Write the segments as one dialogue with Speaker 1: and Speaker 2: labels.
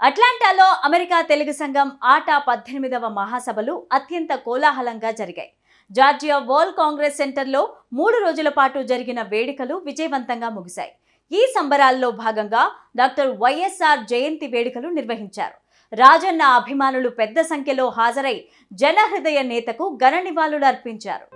Speaker 1: అట్లాంటాలో America Telugu సంఘం ఆటా 18వ మహాసభలు అత్యంత కోలాహలంగా జరిగాయి. జార్జియా వరల్డ్ కాంగ్రెస్ సెంటర్లో 3 రోజుల పాటు జరిగిన వేడుకలు విజయవంతంగా ముగిశాయి. ఈ సంబరాల్లో భాగంగా డాక్టర్ వైఎస్ఆర్ జయంతి వేడుకలు నిర్వహించారు. రాజన్న అభిమానులు పెద్ద సంఖ్యలో హాజరై జనహృదయ నేతకు ఘన నివాళులు అర్పించారు.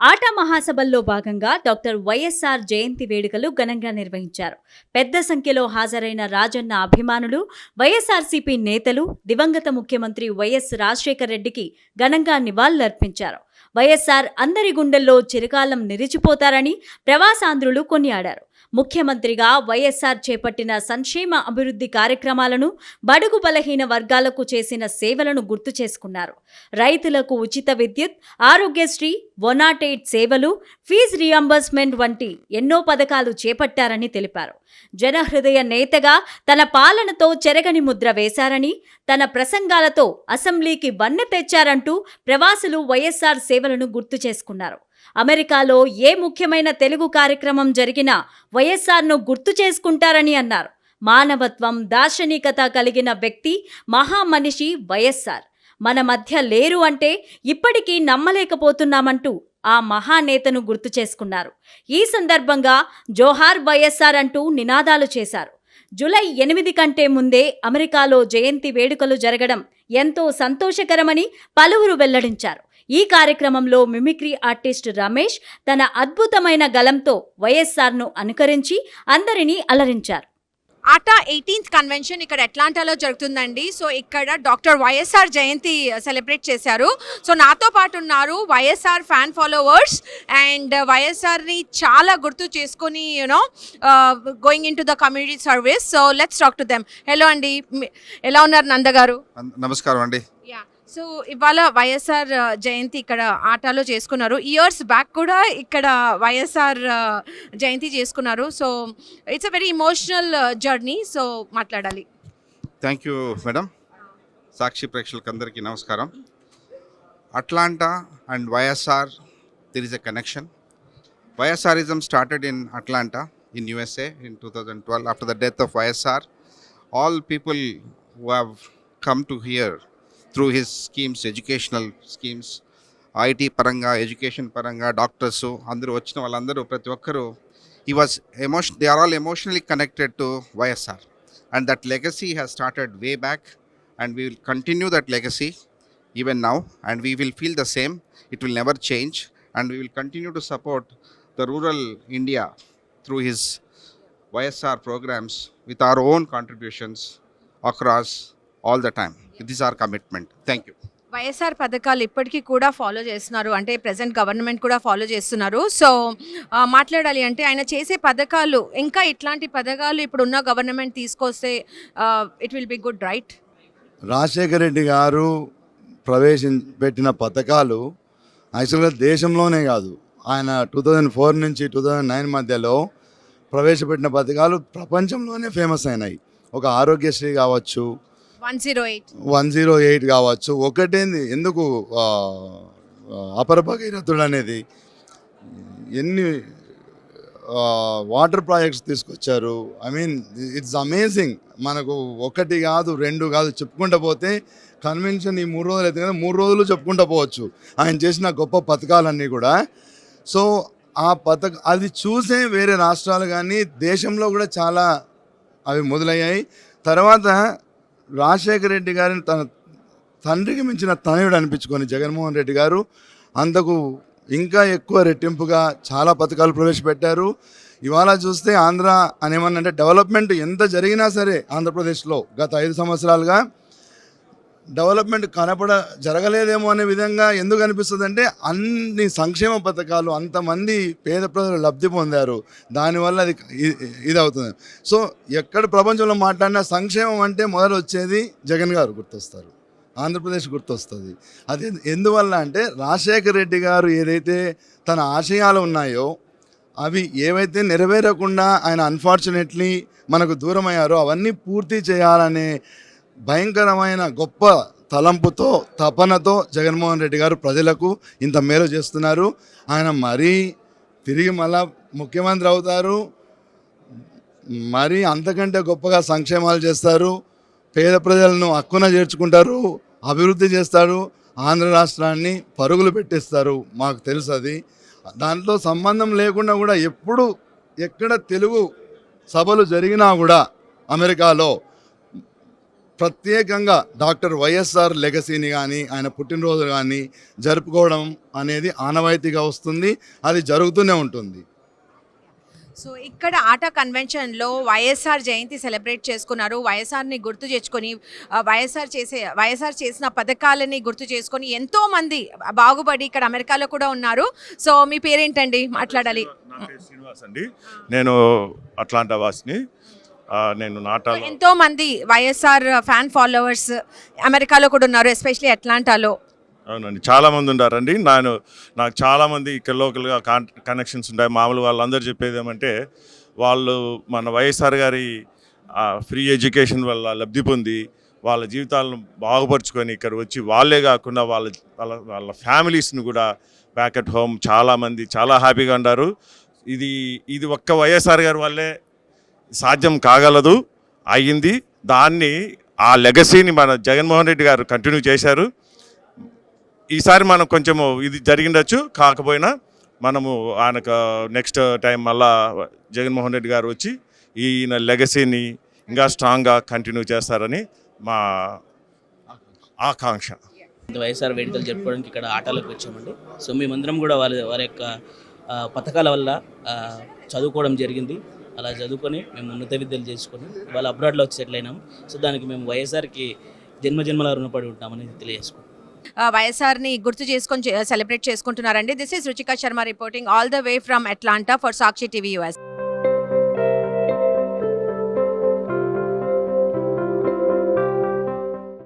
Speaker 1: ఆటా మహాసభల్లో భాగంగా డాక్టర్ వైఎస్ఆర్ జయంతి వేడుకలు ఘనంగా నిర్వహించారు. పెద్ద సంఖ్యలో హాజరైన రాజన్న అభిమానులు, వైఎస్ఆర్సీపీ నేతలు దివంగత ముఖ్యమంత్రి వైఎస్ రాజశేఖర్ రెడ్డికి ఘనంగా నివాళులర్పించారు. వైఎస్ఆర్ అందరి గుండెల్లో చిరకాలం నిలిచిపోతారని ప్రవాసాంధ్రులు కొనియాడారు. ముఖ్యమంత్రిగా వైఎస్ఆర్ చేపట్టిన సంక్షేమ అభివృద్ధి కార్యక్రమాలను, బడుగు బలహీన వర్గాలకు చేసిన సేవలను గుర్తు చేసుకున్నారు. రైతులకు ఉచిత విద్యుత్, ఆరోగ్యశ్రీ, 108 సేవలు, ఫీజు రియంబర్స్మెంట్ వంటి ఎన్నో పథకాలు చేపట్టారని తెలిపారు. జనహృదయ నేతగా తన పాలనతో చెరగని ముద్ర వేశారని, తన ప్రసంగాలతో అసెంబ్లీకి వన్నె తెచ్చారంటూ ప్రవాసులు వైఎస్ఆర్ సేవలను గుర్తు చేసుకున్నారు. అమెరికాలో ఏ ముఖ్యమైన తెలుగు కార్యక్రమం జరిగినా వైఎస్ఆర్ను గుర్తు చేసుకుంటారని అన్నారు. మానవత్వం, దార్శనికత కలిగిన వ్యక్తి, మహామనిషి వైఎస్ఆర్ మన మధ్య లేరు అంటే ఇప్పటికీ నమ్మలేకపోతున్నామంటూ ఆ మహానేతను గుర్తు చేసుకున్నారు. ఈ సందర్భంగా జోహార్ వైఎస్ఆర్ అంటూ నినాదాలు చేశారు. జూలై 8 కంటే ముందే అమెరికాలో జయంతి వేడుకలు జరగడం ఎంతో సంతోషకరమని పలువురు వెల్లడించారు. ఈ కార్యక్రమంలో మిమిక్రీ ఆర్టిస్ట్ రమేష్ తన అద్భుతమైన గలంతో వైఎస్ఆర్ను అనుకరించి అందరినీ అలరించారు.
Speaker 2: ఆటా 18th కన్వెన్షన్ ఇక్కడ అట్లాంటాలో జరుగుతుందండి. సో ఇక్కడ డాక్టర్ వైఎస్ఆర్ జయంతి సెలబ్రేట్ చేశారు. సో నాతో పాటు ఉన్నారు వైఎస్ఆర్ ఫ్యాన్ ఫాలోవర్స్ అండ్ వైఎస్ఆర్ని చాలా గుర్తు చేసుకొని going in to the community service. So let's talk to them. Hello అండి, ఎలా ఉన్నారు నందగారు?
Speaker 3: నమస్కారం అండి.
Speaker 2: సో ఇవాళ వైఎస్ఆర్ జయంతి ఇక్కడ ఆటాలో చేసుకున్నారు. ఇయర్స్ బ్యాక్ కూడా ఇక్కడ వైఎస్ఆర్ జయంతి చేసుకున్నారు. So it's a very emotional journey. So మాట్లాడాలి.
Speaker 3: Thank you madam. సాక్షి ప్రేక్షకులకు అందరికీ నమస్కారం. Atlanta and YSR, there is a connection. YSRism started in Atlanta in USA in 2012 after the death of YSR. All people who have come to here through his schemes, educational schemes, IT paranga, education paranga, doctors, andaru vachina vallandaru prati okkaru they are all emotionally connected to YSR, and that legacy has started way back, and we will continue that legacy even now, and we will feel the same. It will never change, and we will continue to support the rural India through his YSR programs with our own contributions across all the time. This is our commitment. Thank you.
Speaker 2: YSR పథకాలు ఇప్పటికీ కూడా follow చేస్తున్నారు, అంటే present government కూడా follow చేస్తున్నారు. So మాట్లాడాలి అంటే ఆయన చేసే పథకాలు, ఇంకా ఇట్లాంటి పథకాలు ఇప్పుడున్న గవర్నమెంట్ తీసుకొస్తే it will be good, right?
Speaker 4: Rajasekhara Reddy గారు ప్రవేశపెట్టిన పథకాలు యాక్చువల్గా దేశంలోనే కాదు, ఆయన 2004 నుంచి 2009 మధ్యలో ప్రవేశపెట్టిన పథకాలు ప్రపంచంలోనే ఫేమస్ అయినాయి. ఒక ఆరోగ్యశ్రీ కావచ్చు, 108 కావచ్చు. ఒకటేంది, ఎందుకు అపర భగీరథుడు అనేది ఎన్ని వాటర్ ప్రాజెక్ట్స్ తీసుకొచ్చారు. I mean it's amazing. మనకు ఒకటి కాదు, 2 కాదు, చెప్పుకుంటూ పోతే కన్వెన్షన్ ఈ 3 రోజులు అయితే కదా 3 రోజులు చెప్పుకుంటూ పోవచ్చు ఆయన చేసిన గొప్ప పథకాలన్నీ కూడా. సో ఆ అది చూసే వేరే రాష్ట్రాలు కానీ దేశంలో కూడా చాలా అవి మొదలయ్యాయి. తర్వాత రాజశేఖర రెడ్డి గారిని తన తండ్రికి మించిన తనయుడు అనిపించుకొని జగన్మోహన్ రెడ్డి గారు అంతకు ఇంకా ఎక్కువ రెట్టింపుగా చాలా పథకాలు ప్రవేశపెట్టారు. ఇవాళ చూస్తే ఆంధ్ర అనేమన్నంటే డెవలప్మెంట్ ఎంత జరిగినా సరే ఆంధ్రప్రదేశ్లో గత 5 సంవత్సరాలుగా డెవలప్మెంట్ జరగలేదేమో అనే విధంగా ఎందుకు అనిపిస్తుంది అంటే అన్ని సంక్షేమ పథకాలు అంతమంది పేద ప్రజలు లబ్ధి పొందారు, దానివల్ల అది ఇది అవుతుంది. సో ఎక్కడ ప్రపంచంలో మాట్లాడినా సంక్షేమం అంటే మొదలు వచ్చేది జగన్ గారు గుర్తొస్తారు, ఆంధ్రప్రదేశ్ గుర్తొస్తుంది. అది ఎందువల్ల అంటే రాజశేఖర రెడ్డి గారు ఏదైతే తన ఆశయాలు ఉన్నాయో అవి ఏవైతే నెరవేరకుండా ఆయన అన్ఫార్చునేట్లీ మనకు దూరం అయ్యారో అవన్నీ పూర్తి చేయాలనే భయంకరమైన గొప్ప తలంపుతో తపనతో జగన్మోహన్ రెడ్డి గారు ప్రజలకు ఇంత మేలు చేస్తున్నారు. ఆయన మరీ తిరిగి మళ్ళా ముఖ్యమంత్రి అవుతారు, మరీ అంతకంటే గొప్పగా సంక్షేమాలు చేస్తారు, పేద ప్రజలను హక్కున చేర్చుకుంటారు, అభివృద్ధి చేస్తారు, ఆంధ్ర రాష్ట్రాన్ని పరుగులు పెట్టిస్తారు. మాకు తెలుసు అది. దాంట్లో సంబంధం లేకుండా కూడా ఎప్పుడు ఎక్కడ తెలుగు సభలు జరిగినా కూడా అమెరికాలో ప్రత్యేకంగా డాక్టర్ వైఎస్ఆర్ లెగసీని కానీ ఆయన పుట్టినరోజు కానీ జరుపుకోవడం అనేది ఆనవాయితీగా వస్తుంది. అది జరుగుతూనే ఉంటుంది.
Speaker 2: సో ఇక్కడ ఆటా కన్వెన్షన్లో వైఎస్ఆర్ జయంతి సెలబ్రేట్ చేసుకున్నారు. వైఎస్ఆర్ని గుర్తు చేసుకొని వైఎస్ఆర్ చేసిన పథకాలని గుర్తు చేసుకొని ఎంతోమంది బాగుపడి ఇక్కడ అమెరికాలో కూడా ఉన్నారు. సో మీ పేరేంటండి? మాట్లాడాలి.
Speaker 5: నా పేరు శ్రీనివాస్ అండి. నేను అట్లాంటా వాసిని. నేను నాటాలో
Speaker 2: ఎంతో మంది వైఎస్ఆర్ ఫ్యాన్ ఫాలోవర్స్ అమెరికాలో కూడా ఉన్నారు, ఎస్పెషలీ అట్లాంటాలో.
Speaker 5: అవునండి, చాలామంది ఉన్నారండి. నాకు చాలామంది ఇక్కడ లోకల్గా కనెక్షన్స్ ఉంటాయి. మామూలు వాళ్ళందరూ చెప్పేది ఏమంటే వాళ్ళు మన వైఎస్ఆర్ గారి ఫ్రీ ఎడ్యుకేషన్ వల్ల లబ్ధి పొంది వాళ్ళ జీవితాలను బాగుపరుచుకొని ఇక్కడ వచ్చి వాళ్ళే కాకుండా వాళ్ళ ఫ్యామిలీస్ని కూడా బ్యాక్ అట్ హోమ్ చాలామంది చాలా హ్యాపీగా ఉన్నారు. ఇది ఒక్క వైఎస్ఆర్ గారి వల్లే సాధ్యం కాగలదు, అయ్యింది. దాన్ని ఆ లెగసీని మన జగన్మోహన్ రెడ్డి గారు కంటిన్యూ చేశారు. ఈసారి మనం కొంచెము ఇది జరిగిండొచ్చు, కాకపోయినా మనము ఆయనకు నెక్స్ట్ టైం మళ్ళా జగన్మోహన్ రెడ్డి గారు వచ్చి ఈయన లెగసీని ఇంకా స్ట్రాంగ్గా కంటిన్యూ చేస్తారని మా ఆకాంక్ష.
Speaker 6: వైఎస్ఆర్ వేడుకలు జరుపుకోవడానికి ఇక్కడ ఆటోలోకి వచ్చామండి. సో మేమందరం కూడా వారి యొక్క పథకాల వల్ల చదువుకోవడం జరిగింది. అలా చదువుకొని మేము ఉన్నత విద్యలు చేసుకొని వాళ్ళ అబ్రాడ్లో వచ్చి సెటిల్ అయినాము. సో దానికి మేము వైఎస్ఆర్కి జన్మజన్మల రుణపడి ఉంటామని తెలియజేసుకుంటాం.
Speaker 2: వైఎస్ఆర్ని గుర్తు చేసుకొని సెలబ్రేట్ చేసుకుంటున్నారండి. This is Ruchika Sharma reporting all the way from Atlanta for Sakshi TV US.